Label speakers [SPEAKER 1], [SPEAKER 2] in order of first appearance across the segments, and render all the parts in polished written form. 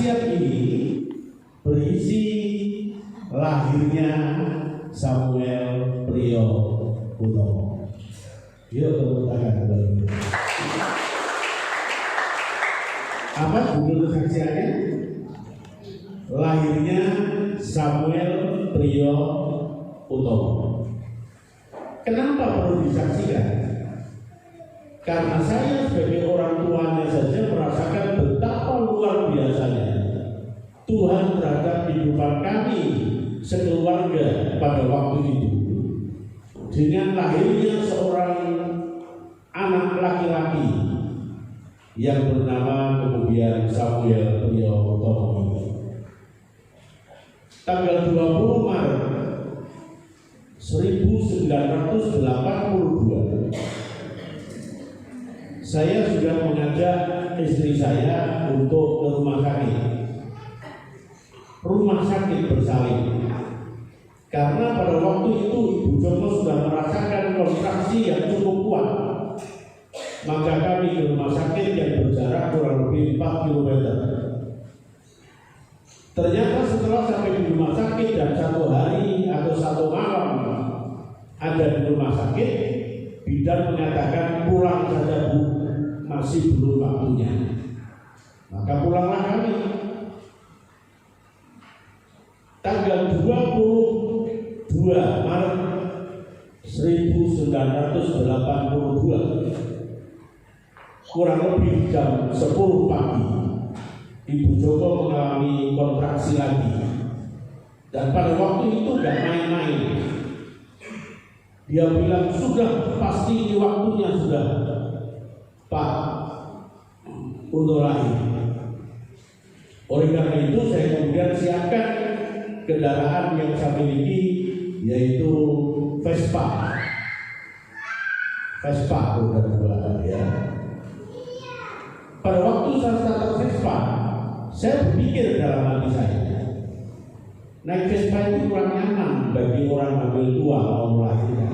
[SPEAKER 1] saksian ini berisi lahirnya Samuel Priyo Utomo. Yuk tepuk tangan dulu. Apa judul kesaksiannya? Lahirnya Samuel Priyo Utomo. Kenapa perlu disaksikan? Karena saya sebagai orang tuanya saja merasakan betapa luar biasanya Tuhan terhadap kehidupan kami sekeluarga pada waktu itu. Dengan lahirnya seorang anak laki-laki yang bernama kemudian Samuel Priyo Utomo. Tanggal 20 Maret 1982 saya sudah mengajak istri saya untuk ke rumah sakit bersalin. Karena pada waktu itu Ibu Jono sudah merasakan kontraksi yang cukup kuat. Maka kami ke rumah sakit yang berjarak kurang lebih 4 km. Ternyata setelah sampai di rumah sakit dan 1 hari atau 1 malam ada di rumah sakit, bidan menyatakan pulang saja Bu, masih belum waktunya. Maka pulanglah kami. Tanggal 22 Maret 1982 kurang lebih jam 10 pagi Ibu Joko mengalami kontraksi lagi. Dan pada waktu itu gak main-main. Dia bilang sudah pasti ini waktunya sudah Pak untuk lahir. Oleh karena itu saya kemudian siapkan kendaraan yang saya miliki, yaitu Vespa roda 2 ya. Pada waktu saya starter Vespa, saya berpikir dalam hati saya, naik Vespa itu kurang nyaman bagi orang hamil tua mau melahirkan.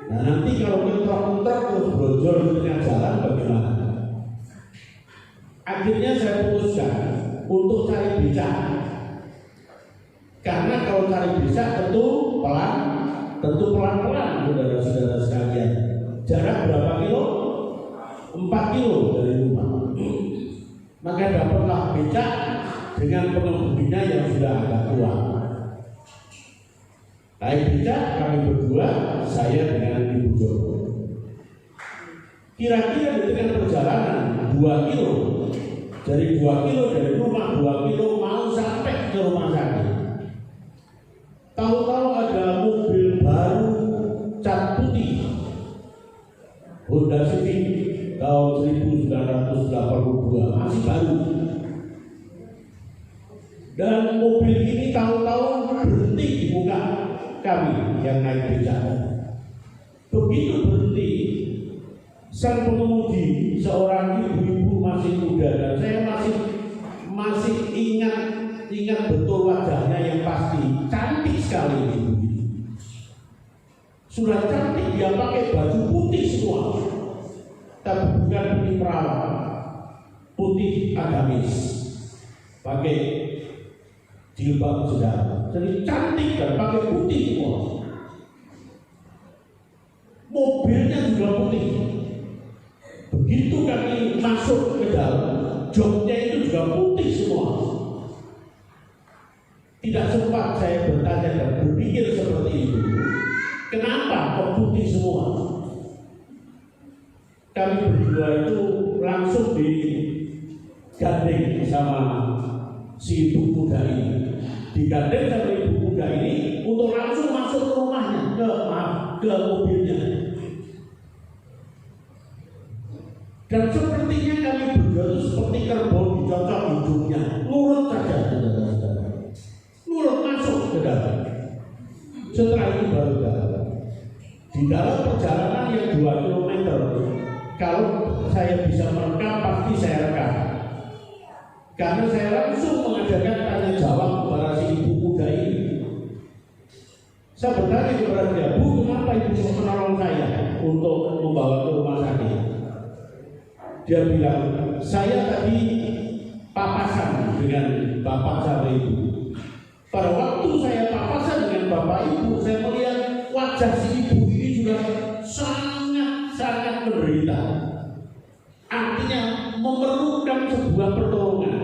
[SPEAKER 1] Nah nanti kalau bentrok-bentrok terus brojol di tengah jalan bagaimana? Akhirnya saya putuskan untuk cari becak. Karena kalau cari becak tentu pelan-pelan saudara-saudara sekalian. Jarak berapa kilo? 4 kilo dari rumah. Maka dapatlah becak dengan pengemudinya yang sudah agak tua. Naik becak kami berdua, saya dengan Ibu Joko. Kira-kira di tengah perjalanan 2 kilo, dari 2 kilo dari rumah 2 kilo mau sampai ke rumah sakit. Tahu-tahu ada mobil baru cat putih Honda Civic tahun 1982, masih baru. Dan mobil ini tahu-tahu berhenti di muka kami yang naik becak. Begitu berhenti, sang pengemudi seorang ibu-ibu masih muda dan saya masih ingat betul wajahnya yang pasti cantik sekali ibu. Sudah cantik, dia pakai baju putih semua, tapi bukan putih perawat, putih agamis, pakai jilbab saudara. Jadi cantik dan pakai putih semua. Mobilnya juga putih. Begitu kami masuk ke dalam, joknya itu juga putih semua. Tidak sempat saya bertanya dan berpikir seperti itu. Kenapa kok putih semua? Kami berdua itu langsung digandeng sama si ibu muda ini. Digandeng sama ibu muda ini untuk langsung masuk ke rumahnya, ke mobilnya. Dan sepertinya kami berdua itu seperti kerbau dicocok hidungnya, nurut saja, nurut masuk ke dalam. Setelah itu baru dalam. Di dalam perjalanan yang 2 km, kalau saya bisa merekam pasti saya rekam. Karena saya langsung mengadakan tanya jawab kepada si ibu muda ini. Saya bertanya kepada dia, Bu, kenapa ibu menolong saya untuk membawa ke rumah sakit? Dia bilang, saya tadi papasan dengan bapak sama ibu. Pada waktu saya papasan dengan bapak ibu, saya melihat wajah si ibu ini sudah sangat menderita. Artinya memerlukan sebuah pertolongan.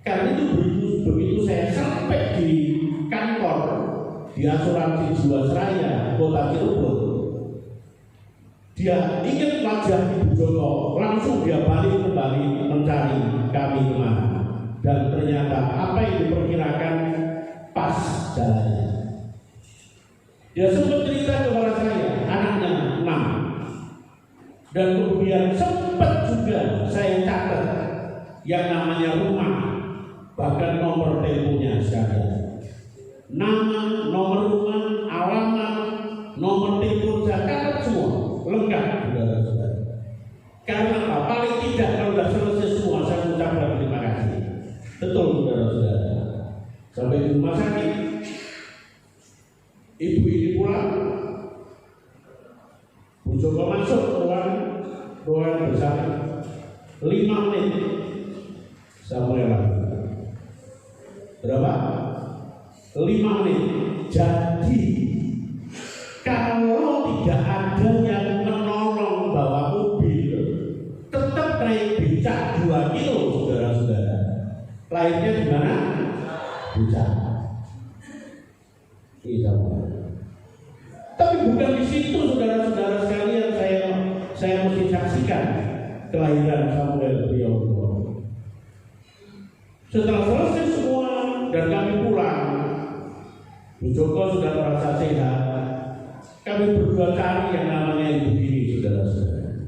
[SPEAKER 1] Karena itu begitu saya sampai di kantor di asuransi Jiwasraya Kota Cirebon, dia ingat wajah Ibu Joko, langsung dia balik kembali mencari kami kemana. Dan ternyata apa yang diperkirakan pas jalannya. Dia sempat cerita kepada saya, anaknya 6. Dan kemudian sempat juga saya catat yang namanya rumah, bahkan nomor teleponnya sekalian. Nama, nomor rumah, alamat, nomor telepon saya catat semua, lengkap, saudara-saudara. Karena apa? Paling tidak kalau sudah selesai semua, saya mengucapkan terima kasih. Betul, saudara-saudara. Sampai di rumah sakit, ibu ini pulang, Bu Joko masuk ruangan bersama 5 menit. Samuel lagi. Berapa? 5 menit. Jadi kalau tidak ada yang menolong bawa mobil, tetap naik becak 2 kilo, saudara-saudara. Lahirnya di mana? Becak. Iya. Tapi bukan di situ, saudara-saudara sekalian, saya mesti saksikan kelahiran Samuel Priyoto. Setelah selesai semua dan kami pulang, Bu Joko sudah merasa sehat. Kami berdua cari yang namanya ibu ini, saudara-saudara.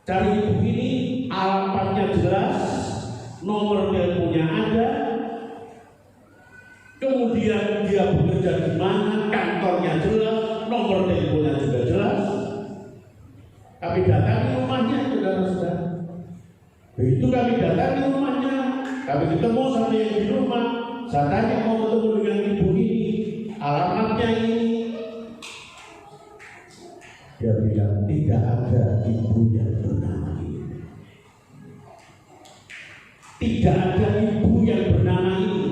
[SPEAKER 1] Cari ibu ini, alamatnya jelas, nomor teleponnya ada, kemudian dia bekerja di mana, kantornya jelas, nomor teleponnya juga jelas. Kami datangi rumahnya, saudara-saudara. Begitu kami datangi rumahnya, kami ketemu sama yang di rumah. Saya tanya mau ketemu dengan ibu ini, alamatnya ini. Dia bilang tidak ada ibu yang bernama ini. Tidak ada ibu yang bernama ini.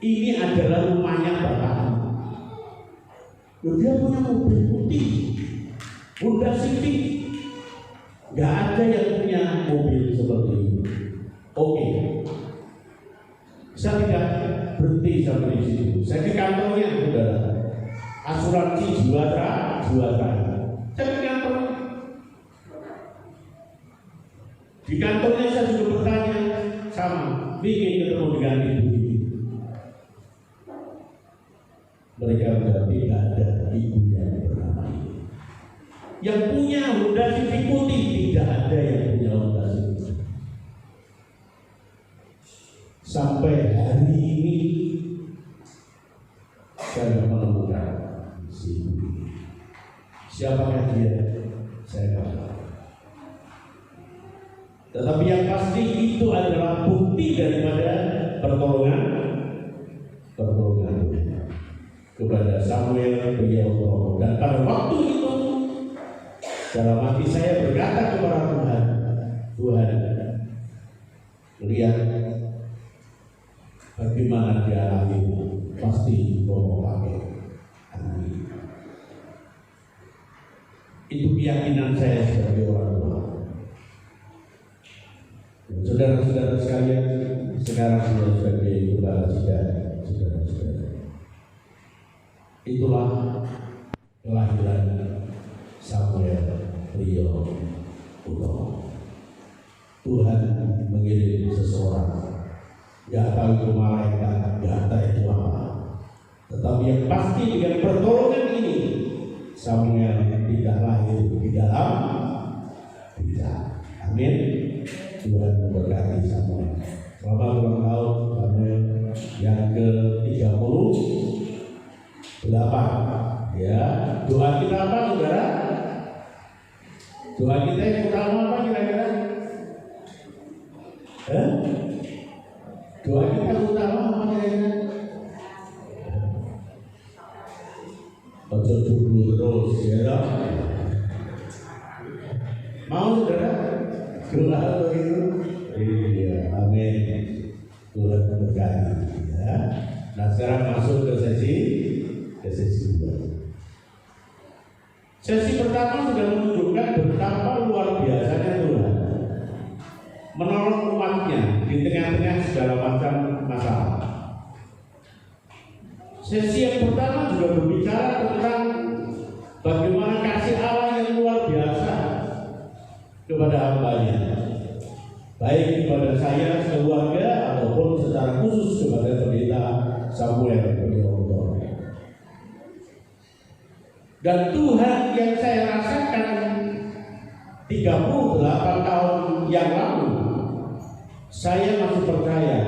[SPEAKER 1] Ini adalah rumahnya bapaknya. Dia punya mobil putih, Honda Civic. Gak ada yang punya mobil seperti ini. Oke. Saya tidak berhenti sampai di situ. Saya ke kantornya, saudara. Asuransi Jiwasraya. Saya ke kantor. Di kantornya saya juga bertanya sama, ingin ketemu dengan ibu ini. Mereka sudah tidak ada ibu yang bernama ini. Yang punya Honda Civic putih, tidak ada yang punya Honda Civic. Sampai hari ini saya menemukan si ibu ini. Siapakah dia? Saya tidak tahu. Tetapi yang pasti itu adalah bukti daripada pertolongan kepada Samuel Priyoto. Dan pada waktu itu dalam hati saya berkata kepada Tuhan, lihat bagaimana dia lahir, pasti mau pakai anak. Itu keyakinan saya sebagai orang tua. Saudara-saudara sekalian, sekarang sudah sebagai kepala sidang, saudara-saudara. Itulah kelahiran Samuel Priyoto. Tuhan mengirim seseorang, gak tahu itu malaikat, gak tahu itu apa. Tetapi yang pasti dengan pertolongan ini, Samuel tidak lahir di dalam tidak. Amin. Tuhan memberkati Samuel. Selamat ulang tahun Samuel yang ke-38. Ya, doa kita apa, saudara? Doa kita yang utama apa kira-kira? Doa kita utama apa kira-kira? Ojo dulu terus, ya. Mau saudara? Doa begitu. Iya, amin. Tuhan memberkati. Ya. Nah sekarang masuk ke sesi kedua. Sesi pertama sudah menunjukkan betapa luar biasanya Tuhan menolong umatnya di tengah-tengah segala macam masalah. Sesi yang pertama juga berbicara tentang bagaimana kasih Allah yang luar biasa kepada hamba-Nya, baik kepada saya sekeluarga ataupun secara khusus kepada pendeta Samuel Puryoto. Dan Tuhan yang saya rasakan 38 tahun yang lalu, saya masih percaya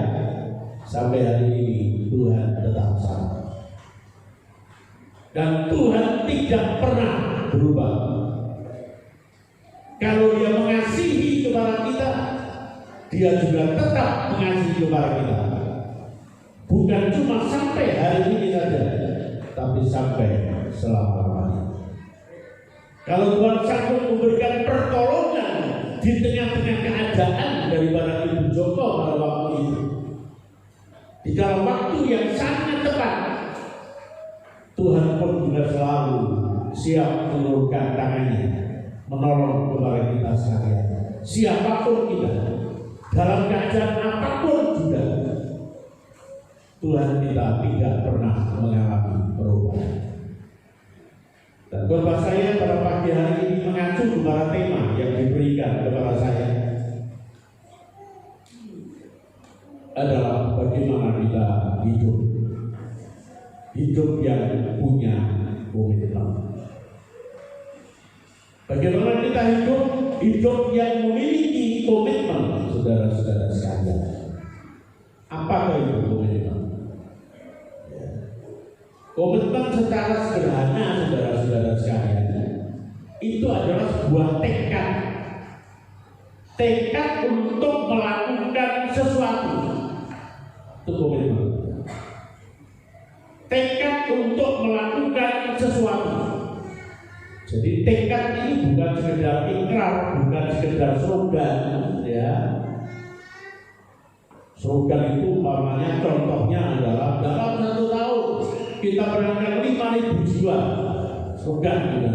[SPEAKER 1] sampai hari ini Tuhan tetap sama. Dan Tuhan tidak pernah berubah. Kalau Dia mengasihi kepada kita, Dia juga tetap mengasihi kepada kita. Bukan cuma sampai hari ini saja, tapi sampai selama-lamanya. Kalau Tuhan sanggup memberikan pertolongan di tengah-tengah keadaan daripada Ibu Joko pada waktu itu, di dalam waktu yang sangat tepat, Tuhan pun juga selalu siap menurunkan tangannya, menolong kepada kita sekalian. Siapapun kita, dalam keadaan apapun juga, Tuhan kita tidak pernah mengalami perubahan. Dan khotbah saya pada pagi hari ini mengacu kepada tema yang diberikan kepada saya adalah bagaimana kita hidup yang punya komitmen. Bagaimana kita hidup yang memiliki komitmen, saudara-saudara sekalian. Apakah itu komitmen? Komitmen secara sederhana, saudara-saudara sekalian, itu adalah sebuah tekad untuk melakukan sesuatu. Itu komitmen. Tekad untuk melakukan sesuatu. Jadi tekad ini bukan sekedar ikrar, bukan sekedar slogan, ya. Slogan itu umpamanya contohnya adalah dalam 1 tahun kita berangkat 5.000 jiwa. Slogan juga.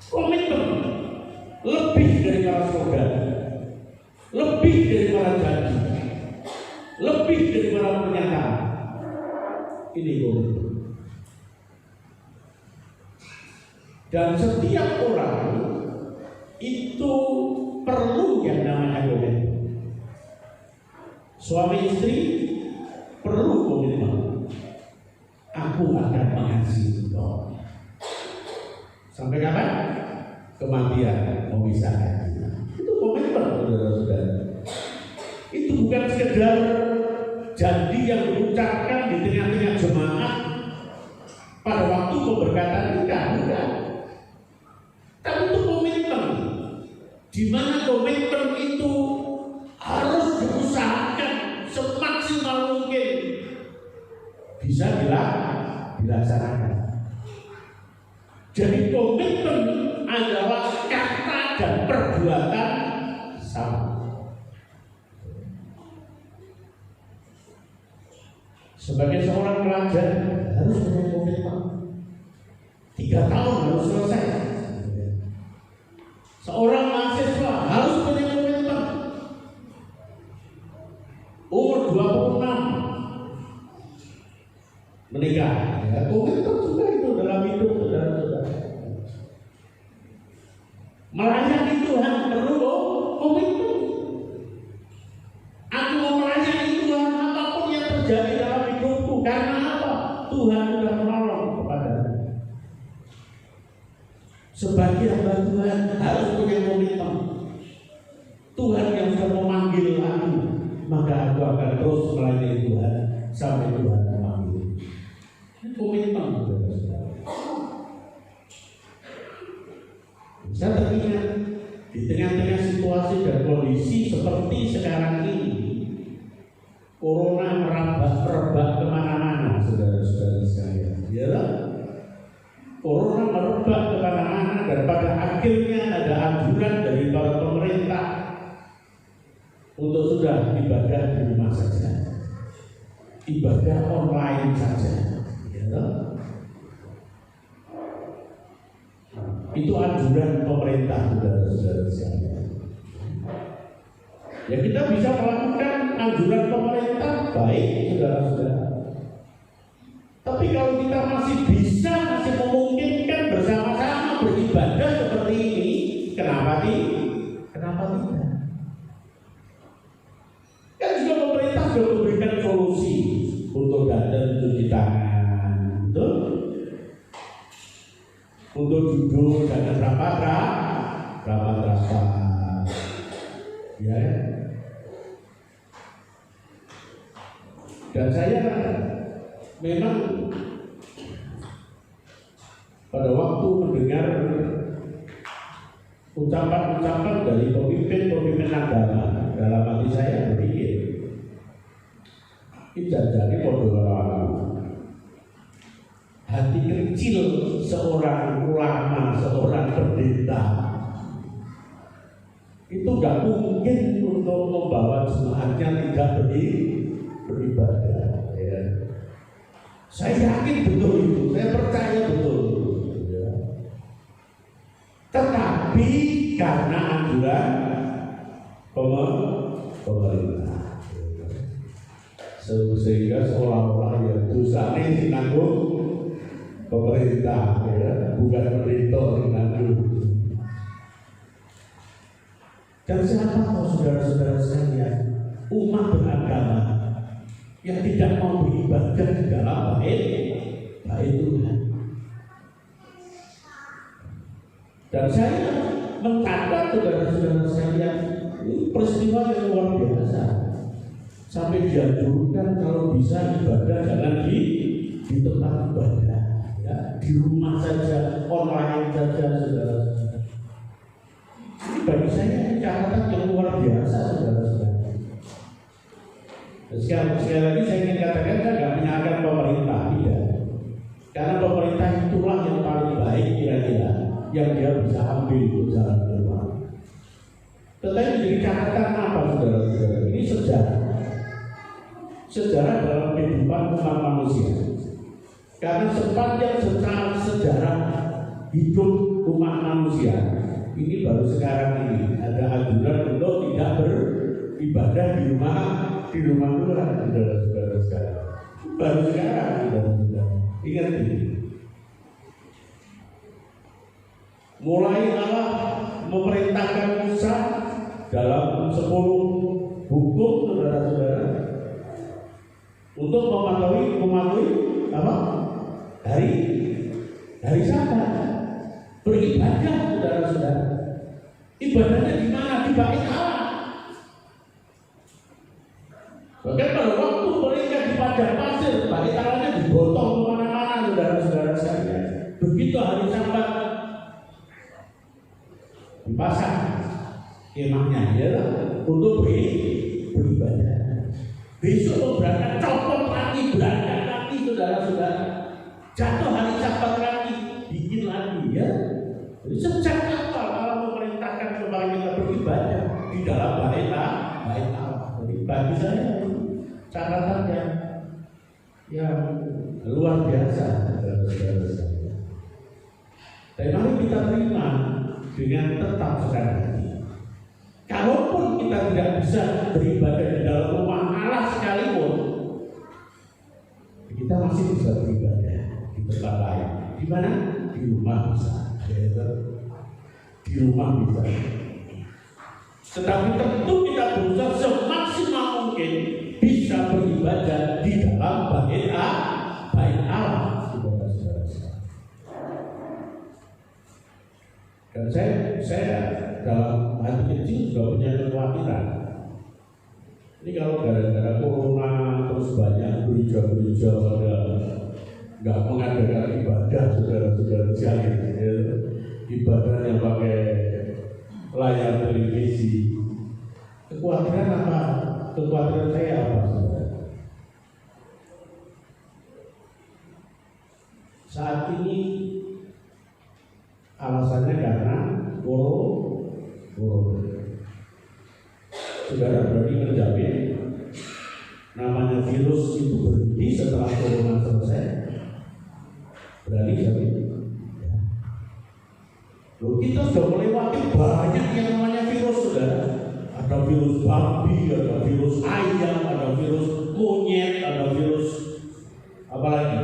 [SPEAKER 1] Komitmen lebih daripada slogan, lebih daripada janji, lebih daripada pernyataan. Ini komitmen. Dan setiap orang itu perlu yang namanya komitmen. Suami istri perlu komitmen. Aku akan mengasihi engkau sampai kapan? Kematian memisahkan kita. Itu komitmen, saudara-saudara. Itu bukan sekedar janji yang diucapkan di tengah-tengah jemaat pada waktu pemberkatan nikah, bukan. Tapi itu komitmen, di mana komitmen itu harus diusahakan semaksimal mungkin bisa dilaksanakan. Jadi komitmen adalah kata dan perbuatan sama. Sebagai seorang pelajar harus punya komitmen. 3 tahun harus selesai. Seorang mahasiswa harus punya komitmen. Umur 26 menikah. Ya, komitmen juga itu dalam hidup saudara-saudara. Melayani Tuhan perlu komitmen. Aku mau melayani Tuhan apapun yang terjadi dalam hidupku. Karena apa? Tuhan sudah menolong kepadamu. Sebagai hamba Tuhan harus punya komitmen. Tuhan yang sudah memanggil aku, maka aku akan terus melayani Tuhan sampai Tuhan memanggil. Komitmen, saudara-saudara. Saya teringat di tengah-tengah situasi dan kondisi seperti sekarang ini, Corona merebak kemana-mana, saudara-saudara sekalian. Ya, Corona merebak kemana-mana dan pada akhirnya ada anjuran dari para pemerintah untuk sudah ibadah di rumah saja, ibadah online saja. Ya. Itu anjuran pemerintah, saudara-saudara sekalian. Ya kita bisa melakukan anjuran pemerintah, baik saudara-saudara. Tapi kalau kita masih memungkinkan bersama-sama beribadah seperti ini, kenapa tidak? Kan juga pemerintah sudah memberikan solusi untuk dandan cuci tangan, betul? Untuk duduk jangan rapat-rapat, ya. Dan saya memang pada waktu mendengar ucapan-ucapan dari pemimpin agama, dalam hati saya berpikir, ini jadi bodoh. Hati kecil seorang ulama, seorang pendeta itu gak mungkin untuk membawa jemaatnya tidak beribadah. Ya. Saya yakin betul itu, saya percaya betul. Ya. Tetapi karena anjuran pemerintah, sehingga seolah-olah yang dosa ini ditanggung pemerintah, ya, bukan pemerintah ditanggung. Dan siapa tahu saudara-saudara sekalian, umat beragama yang tidak mau beribadah di dalam bait Tuhan. Dan saya mencatat saudara-saudara sekalian, ini peristiwa yang luar biasa. Sampai dianjurkan kalau bisa ibadah jangan di tempat ibadah, ya, di rumah saja, online saja, saudara-saudara. Ini bagi saya catatan yang luar biasa, saudara-saudara. Sekali lagi saya ingin katakan, saya tidak menyalahkan pemerintah, tidak. Karena pemerintah itulah yang paling baik kira-kira yang dia bisa ambil untuk jalan keluar. Tetapi jadi catatan apa, saudara-saudara? Ini sejarah dalam kehidupan umat manusia. Karena sepanjang sejarah hidup umat manusia, ini baru sekarang ini ada anjuran untuk tidak beribadah di rumah Tuhan, saudara-saudara sekalian. Baru sekarang, saudara-saudara. Ingat ini. Mulai Allah memerintahkan Musa dalam 10 hukum, saudara-saudara, untuk mematuhi apa? Hari Sabat, beribadah, saudara-saudara. Ibadahnya di mana? Di bait Allah. Bahkan pada waktu mereka di padang pasir, bait Allahnya digotong kemana-mana, saudara-saudara sekalian. Begitu hari Sabat dipasang kemahnya, ya, untuk beribadah. Besok berangkat copot lagi, berangkat lagi, saudara-saudara. Jatuh hari Sabat lagi, bikin lagi, ya. Jadi sejak awal Allah memerintahkan supaya kita beribadah di dalam bait Allah. Jadi bagi saya catatan yang luar biasa, saudara-saudara. Dan mari kita terima dengan tetap sekali hati. Kalaupun kita tidak bisa beribadah di dalam rumah Allah sekalipun, kita masih bisa beribadah di tempat lain. Di mana? Di rumah bisa. Di rumah bisa. Tetapi tentu kita berusaha semaksimal mungkin bisa beribadah di dalam bait Allah, saudara-saudara. Dan saya dalam hati kecil juga punya kekhawatiran. Ini kalau gara-gara corona terus banyak gereja-gereja pada nggak mengadakan ibadah, saudara-saudara sekalian, ya. Ibadahnya pakai layar televisi. Kekhawatiran apa? Kekhawatiran saya apa, saudara? Saat ini Alasannya karena corona. Saudara berarti menjamin namanya virus itu berhenti setelah corona selesai. Berarti jamin. Loh, kita sudah melewati banyak yang namanya virus, saudara. Ada virus babi, ada virus ayam, ada virus monyet, ada virus apa lagi?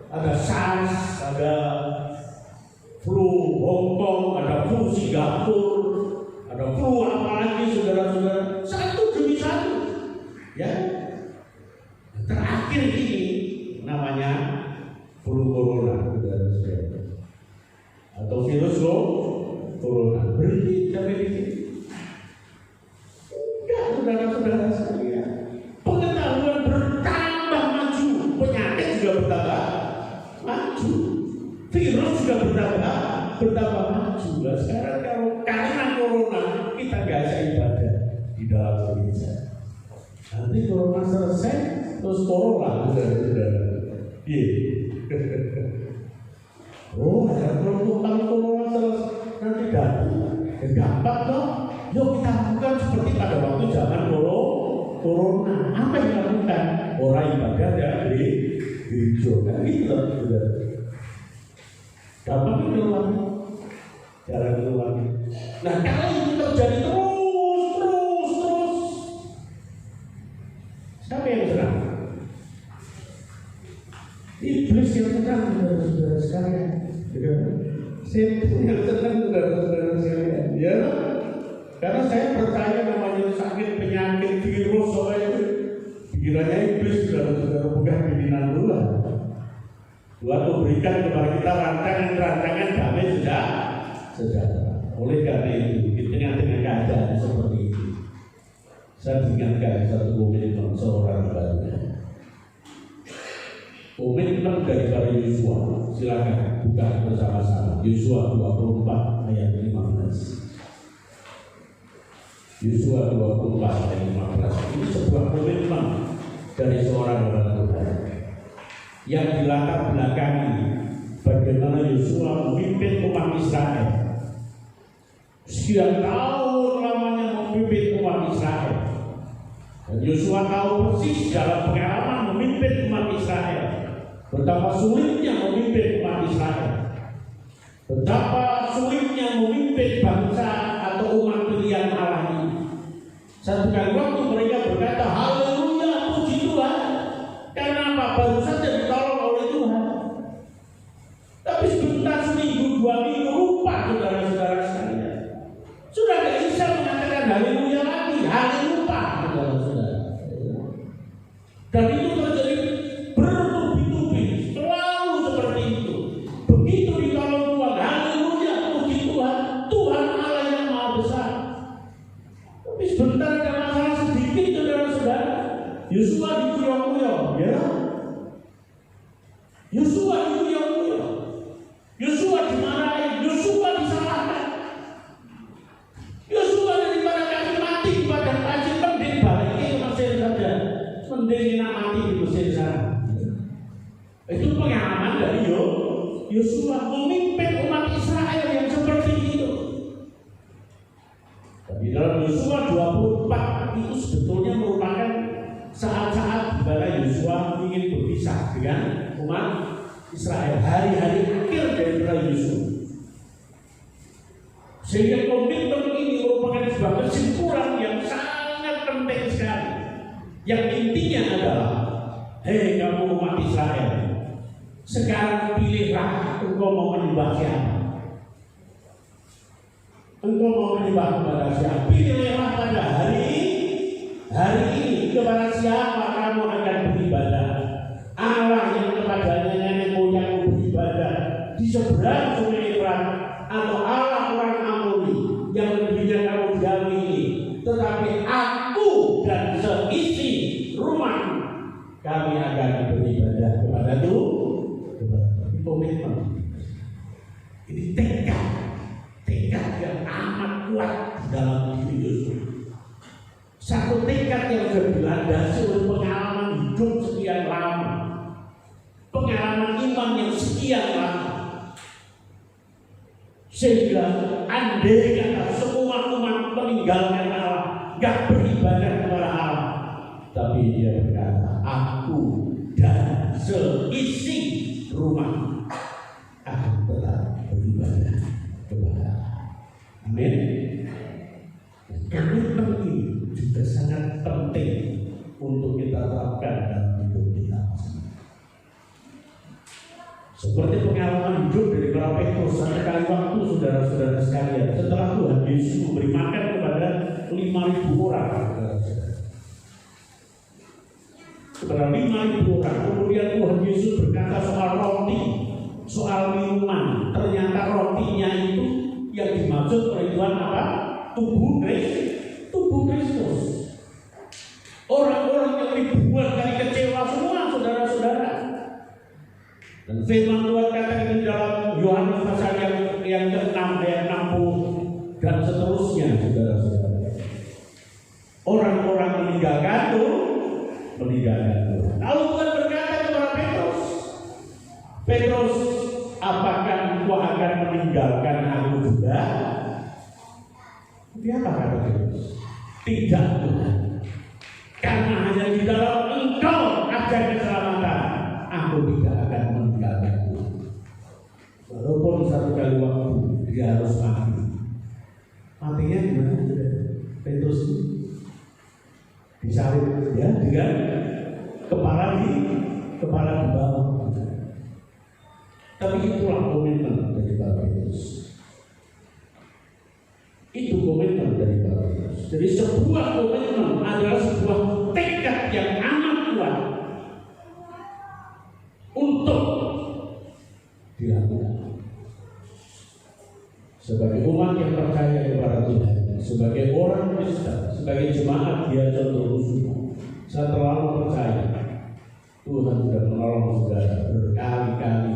[SPEAKER 1] Ada SARS, ada flu Hongkong, ada flu Singapura, ada flu apa lagi, saudara-saudara? Satu demi satu, ya. Terakhir ini namanya flu corona, saudara-saudara, atau virus corona. Berhenti sampai di sini. Enggak, saudara-saudara sekalian. Pengetahuan bertambah maju, penyakit juga bertambah maju, virus juga bertambah maju. Nah, sekarang kalau karena corona kita nggak bisa ibadah di dalam gereja. Nanti corona selesai terus corona, saudara-saudara. Oh, ada kalau corona selesai nanti datang, gampang dong. Yuk kita lakukan seperti pada waktu zaman corona. Apa yang dilakukan? Orang ibadah dari gereja. Kan gitu, saudara. Gampang itu lagi, jalan itu lagi. Nah, kalau itu terjadi terus, siapa yang serang? Iblis yang serang, saudara-saudara sekalian. Setan yang serang, saudara-saudara sekalian. Ya, karena saya percaya namanya sakit, penyakit, virus, apa itu pikirannya iblis, saudara-saudara, bukan pimpinan Tuhan. Tuhan memberikan kepada kita rancangan damai sejahtera. Oleh karena itu, di tengah-tengah keadaan seperti itu, saya ingatkan satu komitmen seorang barunya. Komitmen daripada Yosua, silakan buka bersama-sama. Yosua 24 ayat 15. Yosua 24 ayat 15. Ini sebuah komitmen dari seorang hamba Tuhan yang dilatar belakangi bagaimana Yosua memimpin umat Israel. Sekian tahun lamanya memimpin umat Israel. Dan Yosua tahu persis dalam pengalaman memimpin umat Israel betapa sulitnya memimpin umat Israel, betapa sulitnya memimpin bangsa atau umat pilihan Allah ini. Satu kali waktu mereka berkata, haleluya, puji Tuhan. Karena apa? Baru saja ditolong oleh Tuhan. Tapi sebentar, seminggu, 2 minggu, lupa, saudara-saudara sekalian. Sudah tidak bisa mengatakan haleluya lagi, haleluya, saudara-saudara. Dan itu terjadi bertubi-tubi, selalu seperti itu. Begitu ditolong Tuhan, haleluya, puji Tuhan, Tuhan Allah yang Maha Besar. Tapi sebentar ada masalah sedikit, saudara-saudara, Yosua dikuyok-kuyok, ya. Yosua dikuyok-kuyok, Yosua dimarahi, Yosua disalahkan. Yosua daripada kaki mati di padang pasir, mending balik ke Mesir saja, mending nak mati di Mesir sana. Itu pengalaman dari Yosua memimpin umat Israel yang seperti itu. Tapi dalam Yosua 24 itu sebetulnya merupakan saat-saat di mana Yosua ingin berpisah dengan umat Israel, hari-hari akhir dari Yosua. Sehingga komitmen ini merupakan sebuah kesimpulan yang sangat penting sekali. Yang intinya adalah, hei kamu umat Israel, sekarang pilihlah engkau mau menyembah siapa. Engkau mau menyembah kepada siapa? Pilihlah pada hari ini kepada siapa kamu akan beribadah. Allah yang kepadanya nenek moyangmu beribadah di seberang sungai Efrat, atau Allah orang Amori yang lebihnya kamu diamini. Tetapi aku dan seisi rumah kami akan beribadah kepada Tuhan. Komitmen. Ini tekad yang amat kuat dalam diri Yosua. Satu tekad yang dilandasi oleh pengalaman hidup sekian lama, pengalaman iman yang sekian lama. Sehingga andai kata semua umat meninggalkan Allah, gak beribadah kepada Allah, tapi dia berkata, aku dan seisi rumah akan tetap beribadah kepada Allah. Amin. Komitmen ini juga sangat penting untuk kita terapkan dalam hidup kita. Seperti pengalaman hidup dari para Petrus, satu kali waktu saudara-saudara sekalian, setelah Tuhan Yesus memberi makan kepada 5.000 orang, kepada 5.000 orang, kemudian Tuhan Yesus berkata soal roti, soal minuman. Ternyata rotinya itu yang dimaksud oleh Tuhan apa? Tubuh Kristus. Orang-orang yang ribuan kali kecewa semua, saudara-saudara. Dan firman Tuhan katakan di dalam Yohanes pasal yang ke-6 ayat 60 dan seterusnya, saudara-saudara. Orang-orang meninggalkan Tuhan. Lalu Tuhan berkata kepada Petrus, apakah engkau akan meninggalkan aku juga? Dia apa kata Petrus? Tidak, Tuhan. Karena hanya di dalam Engkau ada keselamatan. Aku tidak akan meninggalkanmu. Walaupun satu kali waktu dia harus mati. Matinya gimana? Petrus disalib ya dengan kepala di bawah. Tapi itulah komitmen dari Petrus. Itu komitmen dari Petrus. Jadi sebuah komitmen adalah sebuah tekad yang amat kuat untuk dilakukan. Sebagai umat yang percaya kepada Tuhan, sebagai orang Kristen, sebagai jemaat dia contoh khusus, saya terlalu percaya Tuhan sudah menolong saudara berkali-kali.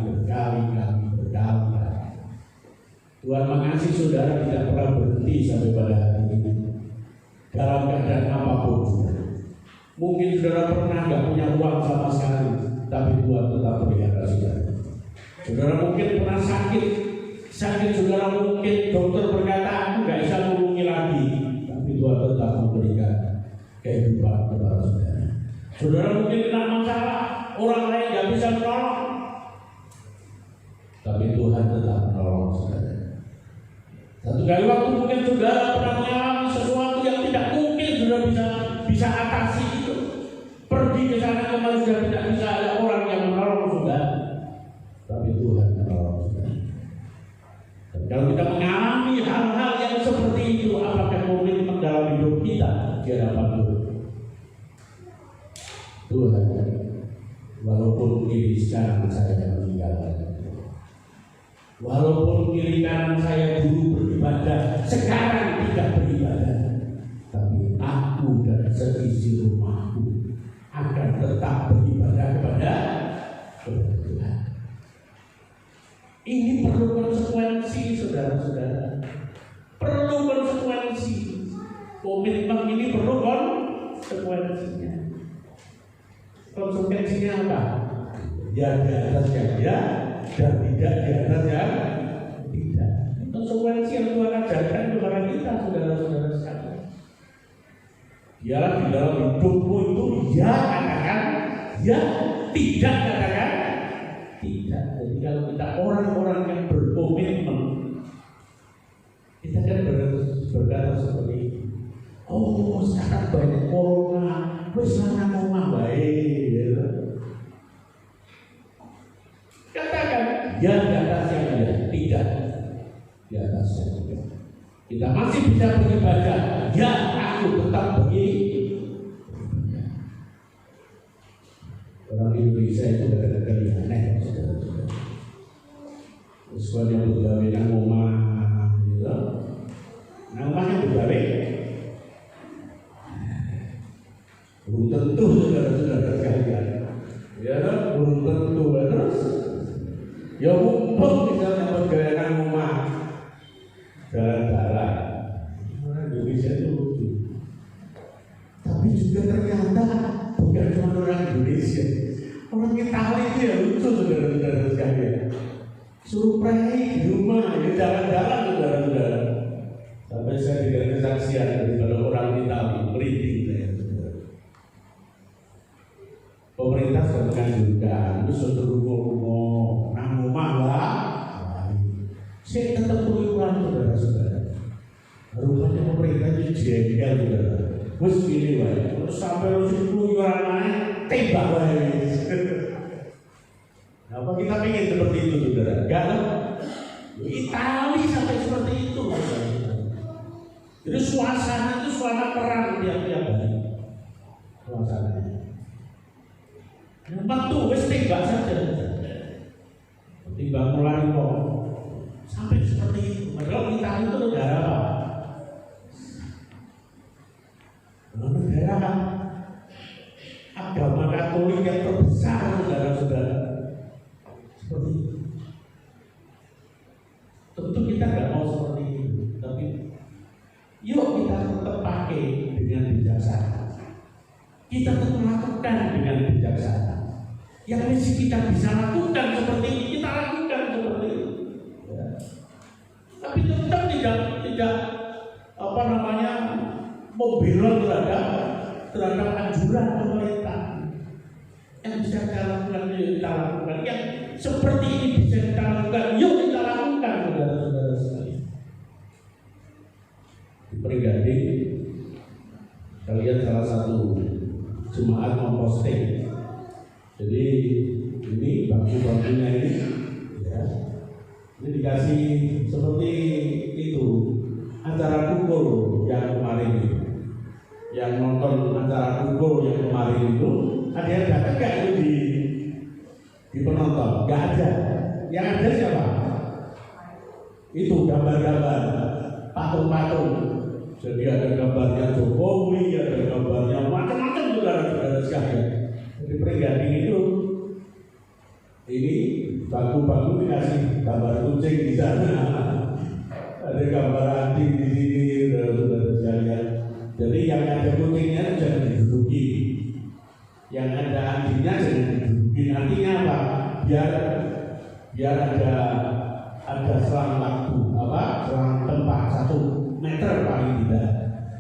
[SPEAKER 1] Tuhan mengasihi saudara tidak pernah berhenti sampai pada hari ini. Dalam keadaan apapun saudara. Mungkin saudara pernah nggak punya uang sama sekali, tapi Tuhan tetap pelihara saudara. Saudara mungkin pernah sakit saudara mungkin dokter berkata aku nggak bisa menghubungi lagi, tapi Tuhan tetap memberikan kehidupan kepada saudara. Saudara mungkin kena masalah, orang lain nggak bisa menolong, tapi Tuhan tetap menolong saudara. Satu kali waktu mungkin saudara pernah mengalami sesuatu yang tidak mungkin saudara bisa atasi itu. Pergi ke sana kemari sudah tidak bisa ada orang yang menolong saudara, tapi Tuhan menolong saudara. Dan kalau kita mengalami hal-hal yang seperti itu, apakah komitmen dalam hidup kita di hadapan Tuhan? Walaupun kiri sekarang saya meninggalkan, walaupun kiri kanan saya dulu beribadah, sekarang tidak beribadah, tapi aku dan seisi rumahku akan tetap beribadah kepada Tuhan. Ini perlu konsekuensi, saudara-saudara. Perlu konsekuensi. Komitmen ini perlu konsekuensinya. Konsekuensinya apa? Ya di atas yang ya, dan tidak di atas yang tidak. Konsekuensi yang Tuhan ajarkan kepada kita, saudara-saudara sekalian. Ialah di dalam hidupmu itu ya katakan ya, tidak katakan tidak. Jadi kalau kita orang-orang yang berkomitmen, kita kan berkata seperti ini. Oh sekarang banyak corona, wes mana mau baik, ya. Katakan ya di atas yang ya, tidak di atas yang tidak. Kita masih bisa beribadah. Ya aku tetap beribadah. Orang Indonesia itu kadang-kadang aneh, saudara-saudara. Sesuatu yang bergawe nang omah, gitu. Nang omahnya bergawe. Belum tentu saudara-saudara sekalian. Ya, belum tentu terus. Ya mumpung misalnya bergawe nang omah, jalan-jalan. Orang Indonesia itu lucu. Tapi juga ternyata bukan cuma orang Indonesia. Orang Italia itu ya lucu saudara-saudara sekalian. Suruh suplai di rumah, ya jalan-jalan saudara-saudara. Sampai saya dengar kesaksian daripada orang Itali, merinding saya saudara. Pemerintah sudah menganjurkan, itu sudah rumah nang rumah lah. Saya tetap keluyuran saudara-saudara. Rupanya pemerintah itu jengkel saudara. Wes gini wae, terus sampai harus keluyuran naik, tembak wae. Apa kita pengen seperti itu saudara? Enggak kan? Itali sampai seperti itu. Jadi suasana itu suasana perang tiap-tiap hari. Suasananya. Waktu wes tembak saja. Timbang mulai kok. Sampai seperti itu. Padahal Itali itu negara apa? Negara agama Katolik yang terbesar saudara-saudara. Seperti itu. Tentu kita nggak mau seperti itu, tapi yuk kita tetap pakai dengan bijaksana. Kita tetap lakukan dengan bijaksana. Yang mesti kita bisa lakukan seperti ini, kita lakukan seperti itu. Ya. Tapi tetap tidak apa namanya membelot terhadap anjuran pemerintah. Yang bisa kita lakukan, kita lakukan. Yang seperti ini bisa kita lakukan, yuk kita lakukan, saudara-saudara sekalian. Di Perigading, kalian salah satu jemaat memposting. Jadi ini bangku-bangkunya ini, ya, ini dikasih seperti itu acara pukul yang kemarin itu, yang nonton acara pukul yang kemarin itu. Ada yang datang nggak itu di penonton? Nggak ada. Yang ada siapa? Itu gambar-gambar, patung-patung. Jadi ada gambarnya Jokowi, ada gambarnya macam-macam saudara-saudara sekalian. Jadi Perigading itu ini bangku-bangku dikasih gambar kucing di sana, ada gambar anjing di sini, saudara-saudara sekalian. Jadi yang ada kucingnya jangan diduduki. Yang ada anjingnya jangan didudukin. Artinya apa? Biar ada selang waktu, selang tempat 1 meter paling tidak,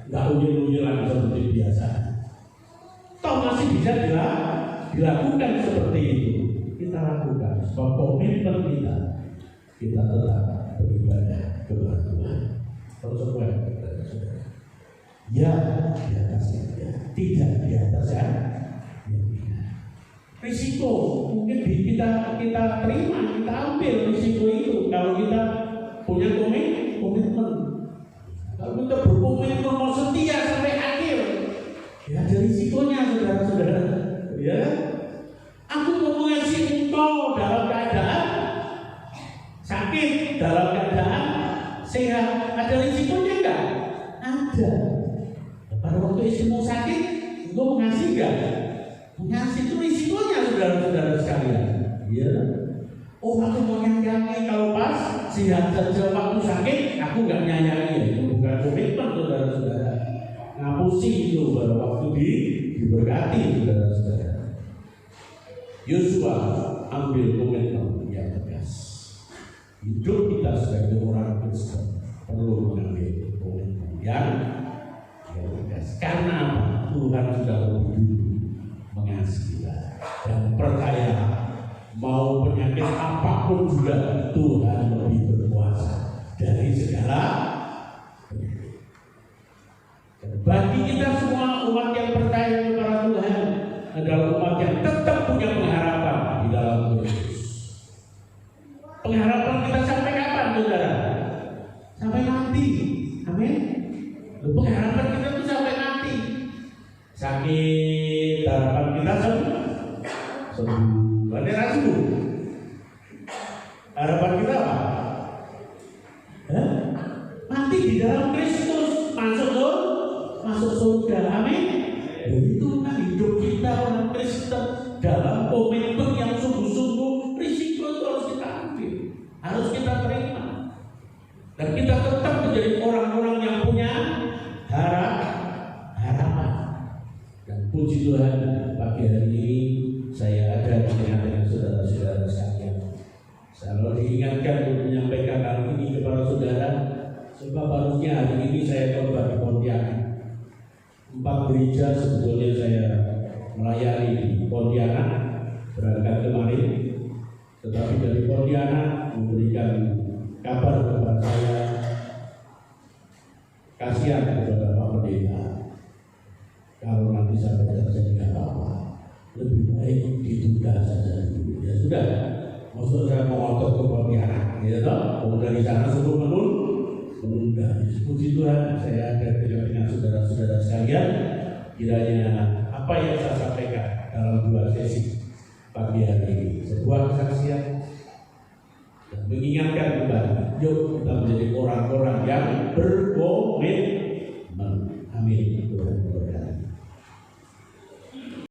[SPEAKER 1] nggak uyel-uyelan seperti biasa. Toh masih bisa dilakukan seperti itu. Kita lakukan. Sebab komitmen kita tetap beribadah kepada Tuhan. Konsekuensi saudara. Ya di atasnya, tidak di atasnya. Risiko mungkin kita terima, kita ambil risiko itu kalau kita punya komitmen. Kalau kita berkomitmen mau setia sampai akhir, ya ada risikonya saudara-saudara. Ya, aku mau mengasihi engkau dalam keadaan sakit, dalam keadaan sehat, ada risikonya enggak? Ada. Pada waktu istrimu sakit, engkau mengasihi enggak? Mengasihi itu risikonya saudara-saudara sekalian. Ya. Oh, aku mau nyayangi kalau pas sehat saja waktu sakit, aku nggak nyayangi. Itu bukan komitmen saudara-saudara. Ngapusi itu pada waktu diberkati saudara-saudara. Yosua ambil komitmen yang tegas. Hidup kita sebagai orang Kristen perlu mengambil komitmen yang tegas. Karena apa? Tuhan sudah lebih dulu mengasihi kita dan percaya mau penyakit apapun juga Tuhan lebih berkuasa dari segala penyakit. Bagi kita semua umat yang percaya kepada Tuhan adalah umat yang tetap punya pengharapan di dalam Kristus. Pengharapan kita sampai kapan, saudara? Sampai mati. Amin. Pengharapan kita itu sampai mati. Sakit, harapan kita sembuh. Bandera sembuh. Harapan kita apa? Mati di dalam Kristus, masuk surga. Amin. Itu kan hidup kita orang Kristen dalam komitmen yang sungguh-sungguh. Risiko itu harus kita ambil, harus kita terima, dan kita tetap menjadi orang-orang yang punya harapan. Dan puji Tuhan, pagi hari ini saya ada di tengah-tengah saudara-saudara sekalian. Kalau di diingatkan untuk menyampaikan hal ini kepada saudara, sebab harusnya hari ini saya khotbah di Pontianak. 4 gereja sebetulnya saya melayani di Pontianak, berangkat kemarin, tetapi dari Pontianak memberikan kabar kepada saya, kasihan kepada Pak Pendeta, kalau nanti sampai terjadi apa-apa, lebih baik ditunda saja dulu. Ya sudah, maksud saya mau ngotot ke Pontianak, ya toh, dari sana suruh menunda. Puji Tuhan, saya ada dengan saudara-saudara sekalian, kiranya apa yang saya sampaikan dalam 2 sesi pagi hari ini sebuah kesaksian dan mengingatkan kembali, yuk kita menjadi orang-orang yang berkomitmen.